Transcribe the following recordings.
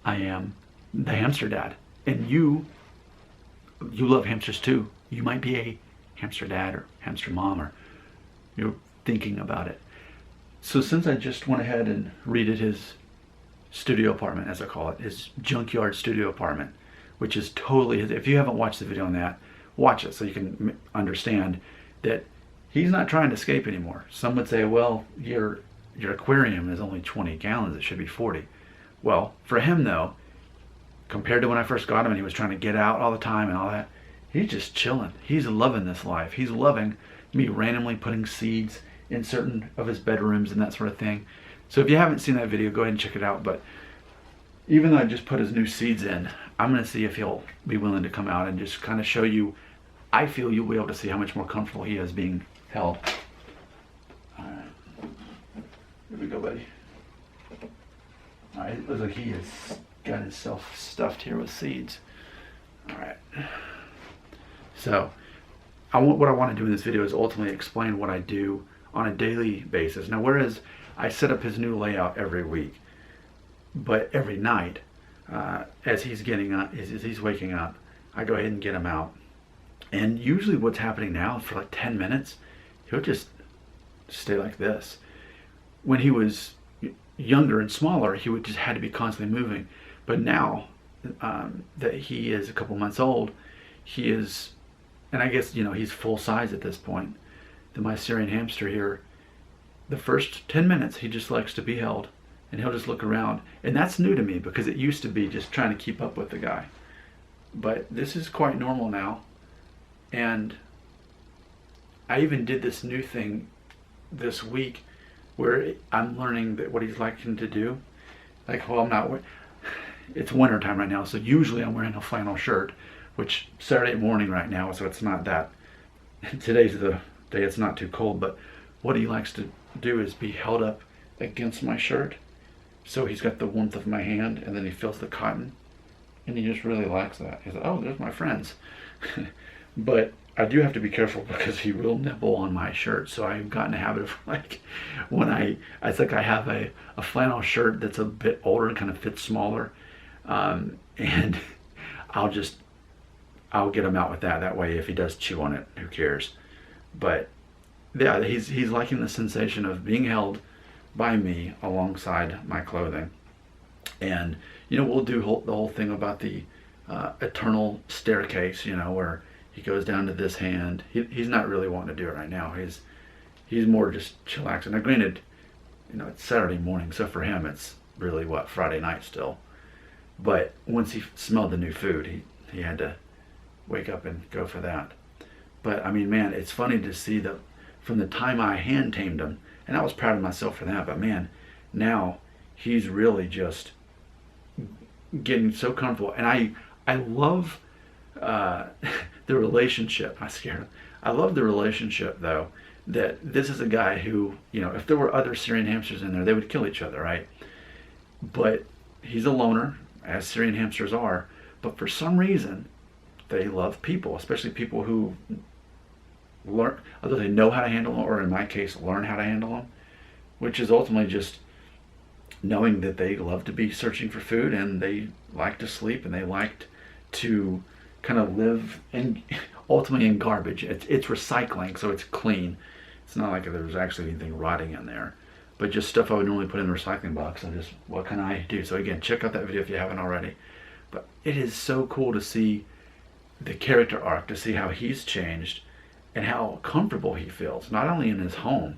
I am the hamster dad. And you love hamsters too. You might be a hamster dad or hamster mom, or you're thinking about it. So since I just went ahead and redid his studio apartment, as I call it, his junkyard studio apartment, which is totally his. If you haven't watched the video on that, watch it so you can understand that he's not trying to escape anymore. Some would say, well, your aquarium is only 20 gallons, it should be 40. Well, for him though, compared to when I first got him and he was trying to get out all the time and all that, he's just chilling. He's loving this life. He's loving me randomly putting seeds in certain of his bedrooms and that sort of thing. So if you haven't seen that video, go ahead and check it out. But even though I just put his new seeds in, I'm going to see if he'll be willing to come out and just kind of show you. I feel you'll be able to see how much more comfortable he is being held. All right. Here we go, buddy. All right, it looks like he has got himself stuffed here with seeds. All right. So what I want to do in this video is ultimately explain what I do on a daily basis. Now, whereas I set up his new layout every week, but every night, as he's getting up, as he's waking up, I go ahead and get him out. And usually what's happening now, for like 10 minutes, he'll just stay like this. When he was younger and smaller, he would just had to be constantly moving. But now that he is a couple months old, he is, and I guess, he's full size at this point. My Syrian hamster here, the first 10 minutes, he just likes to be held and he'll just look around. And that's new to me because it used to be just trying to keep up with the guy. But this is quite normal now. And I even did this new thing this week where I'm learning that what he's liking to do. Like, well, it's winter time right now, so usually I'm wearing a flannel shirt, which Saturday morning right now, so it's not that, today's the day it's not too cold, but what he likes to do is be held up against my shirt. So he's got the warmth of my hand, and then he feels the cotton, and he just really likes that. He's like, oh, there's my friends. But I do have to be careful because he will nibble on my shirt. So I've gotten a habit of, like, when I think I have a flannel shirt that's a bit older and kind of fits smaller, and I'll get him out with that. That way, if he does chew on it, who cares? But yeah, he's liking the sensation of being held by me alongside my clothing. And we'll do the whole thing about the eternal staircase, where he goes down to this hand. He's not really wanting to do it right now. He's more just chillaxing. Now, granted, it's Saturday morning, so for him it's really Friday night still. But once he smelled the new food, he had to wake up and go for that. But I mean, man, it's funny to see that from the time I hand tamed him, and I was proud of myself for that, but man, now he's really just getting so comfortable. And I love the relationship. I love the relationship, though, that this is a guy who, if there were other Syrian hamsters in there, they would kill each other, right? But he's a loner, as Syrian hamsters are, but for some reason, they love people, especially people who learn, either they know how to handle them, or in my case, learn how to handle them, which is ultimately just knowing that they love to be searching for food, and they like to sleep, and they like to kind of live ultimately in garbage. It's recycling, so it's clean. It's not like there's actually anything rotting in there, but just stuff I would normally put in the recycling box. And just, what can I do? So again, check out that video if you haven't already. But it is so cool to see the character arc, to see how he's changed and how comfortable he feels, not only in his home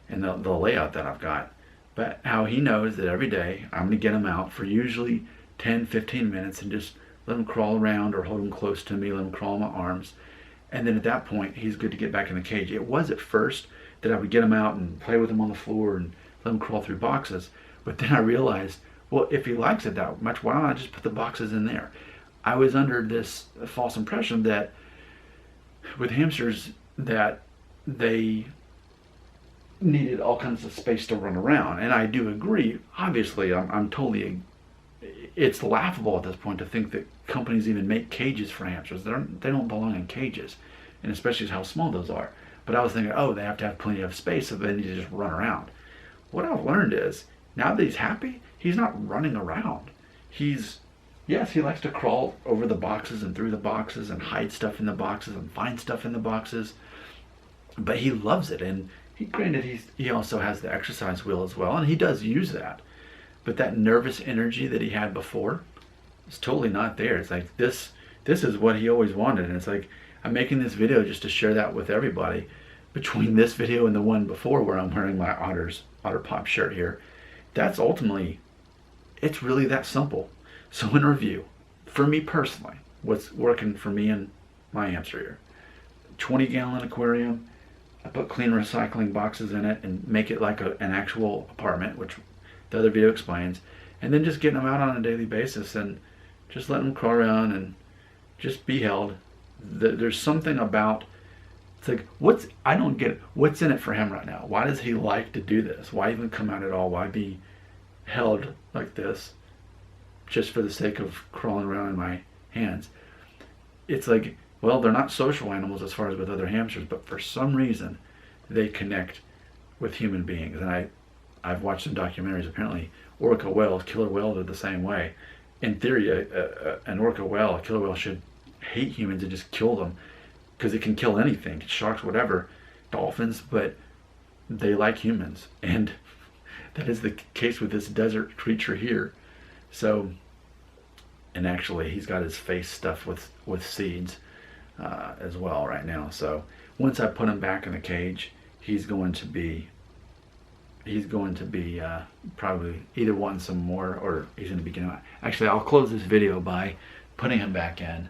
and the layout that I've got, but how he knows that every day I'm going to get him out for usually 10-15 minutes and just let him crawl around or hold him close to me, let him crawl in my arms. And then at that point, he's good to get back in the cage. It was at first that I would get him out and play with him on the floor and let him crawl through boxes. But then I realized, well, if he likes it that much, why don't I just put the boxes in there? I was under this false impression that with hamsters that they needed all kinds of space to run around. And I do agree. Obviously, I'm totally, it's laughable at this point to think that companies even make cages for hamsters. They don't belong in cages, and especially how small those are. But I was thinking, oh, they have to have plenty of space, so they need to just run around. What I've learned is, now that he's happy, he's not running around. yes, he likes to crawl over the boxes and through the boxes and hide stuff in the boxes and find stuff in the boxes, but he loves it. And granted, he also has the exercise wheel as well, and he does use that. But that nervous energy that he had before is totally not there. It's like this is what he always wanted, and it's like I'm making this video just to share that with everybody. Between this video and the one before where I'm wearing my Otter Pop shirt here, that's ultimately, it's really that simple. So in review, for me personally, what's working for me and my hamster here, 20-gallon aquarium. I put clean recycling boxes in it and make it like an actual apartment, which the other video explains, and then just getting them out on a daily basis and just letting them crawl around and just be held. There's something about, it's like, I don't get it. What's in it for him right now? Why does he like to do this? Why even come out at all? Why be held like this just for the sake of crawling around in my hands? It's like, well, they're not social animals as far as with other hamsters, but for some reason they connect with human beings. And I've watched some documentaries. Apparently orca whales, killer whales, are the same way. In theory, an orca whale, a killer whale, should hate humans and just kill them, because it can kill anything, sharks, whatever, dolphins, but they like humans. And that is the case with this desert creature here. So, and actually he's got his face stuffed with seeds as well right now. So once I put him back in the cage, he's going to be probably either wanting some more, or he's going to be getting out. Actually, I'll close this video by putting him back in,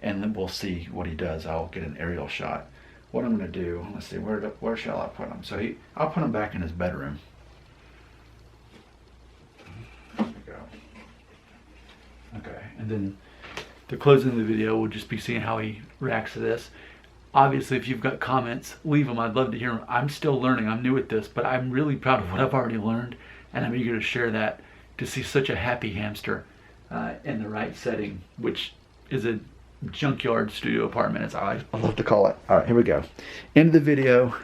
and then we'll see what he does. I'll get an aerial shot. What I'm going to do, let's see, where shall I put him? So I'll put him back in his bedroom. There we go. Okay, and then the closing of the video, we'll just be seeing how he reacts to this. Obviously, if you've got comments, leave them. I'd love to hear them. I'm still learning. I'm new at this, but I'm really proud of what I've already learned, and I'm eager to share that, to see such a happy hamster in the right setting, which is a junkyard studio apartment, as I love to call it. All right, here we go. End of the video.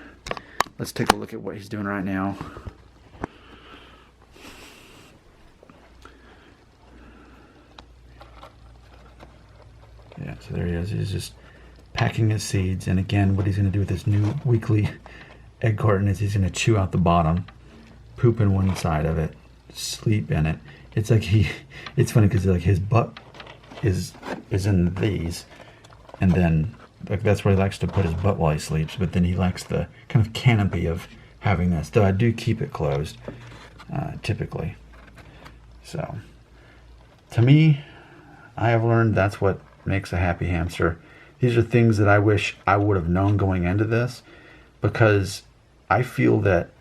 Let's take a look at what he's doing right now. Yeah, so there he is. He's just packing his seeds. And again, what he's going to do with this new weekly egg carton is he's going to chew out the bottom, poop in one side of it, sleep in it. It's like it's funny because like his butt is in these, and then like that's where he likes to put his butt while he sleeps, but then he likes the kind of canopy of having this, though I do keep it closed typically. So to me, I have learned that's what makes a happy hamster. These are things that I wish I would have known going into this, because I feel that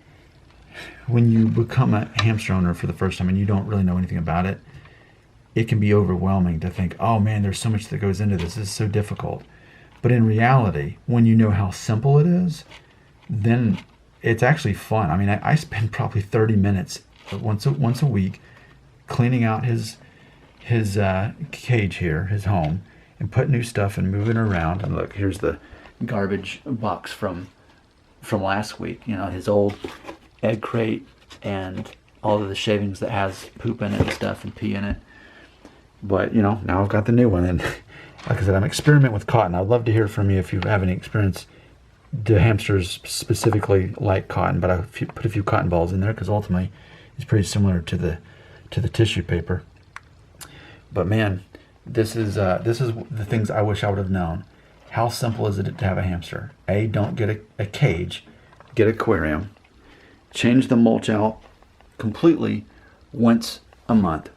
when you become a hamster owner for the first time and you don't really know anything about it, it can be overwhelming to think, oh man, there's so much that goes into this. This is so difficult. But in reality, when you know how simple it is, then it's actually fun. I mean, I spend probably 30 minutes once a week cleaning out his cage here, his home, and put new stuff and moving around. And look, here's the garbage box from last week. You know, his old egg crate and all of the shavings that has poop in it and stuff and pee in it. But you know, now I've got the new one, and like I said, I'm experimenting with cotton. I'd love to hear from you if you have any experience. Do hamsters specifically like cotton? But I put a few cotton balls in there because ultimately it's pretty similar to the tissue paper. But man, this is the things I wish I would have known. How simple is it to have a hamster? Don't get a cage, get an aquarium, change the mulch out completely once a month,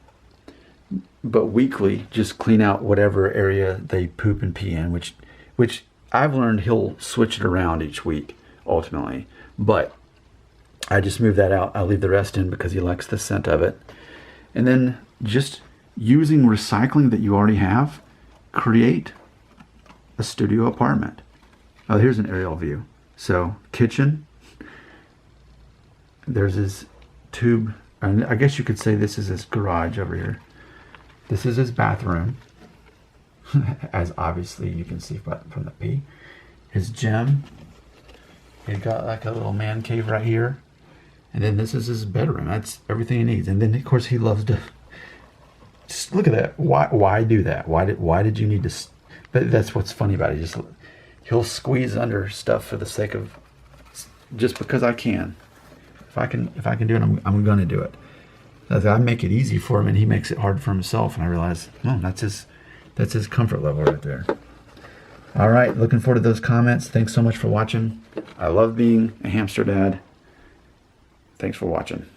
but weekly just clean out whatever area they poop and pee in, which I've learned he'll switch it around each week ultimately, but I just move that out. I leave the rest in because he likes the scent of it. And then just using recycling that you already have, create a studio apartment. Oh, here's an aerial view. So kitchen, there's his tube, and I guess you could say this is his garage over here. This is his bathroom, as obviously you can see from the pee. His gym, he's got like a little man cave right here. And then this is his bedroom. That's everything he needs. And then of course he loves to Just look at that. Why do that? Why did you need to? But that's what's funny about it. He'll squeeze under stuff for the sake of, just because I can. If I can do it, I'm gonna do it. I make it easy for him, and he makes it hard for himself. And I realize, oh, that's his comfort level right there. All right, looking forward to those comments. Thanks so much for watching. I love being a hamster dad. Thanks for watching.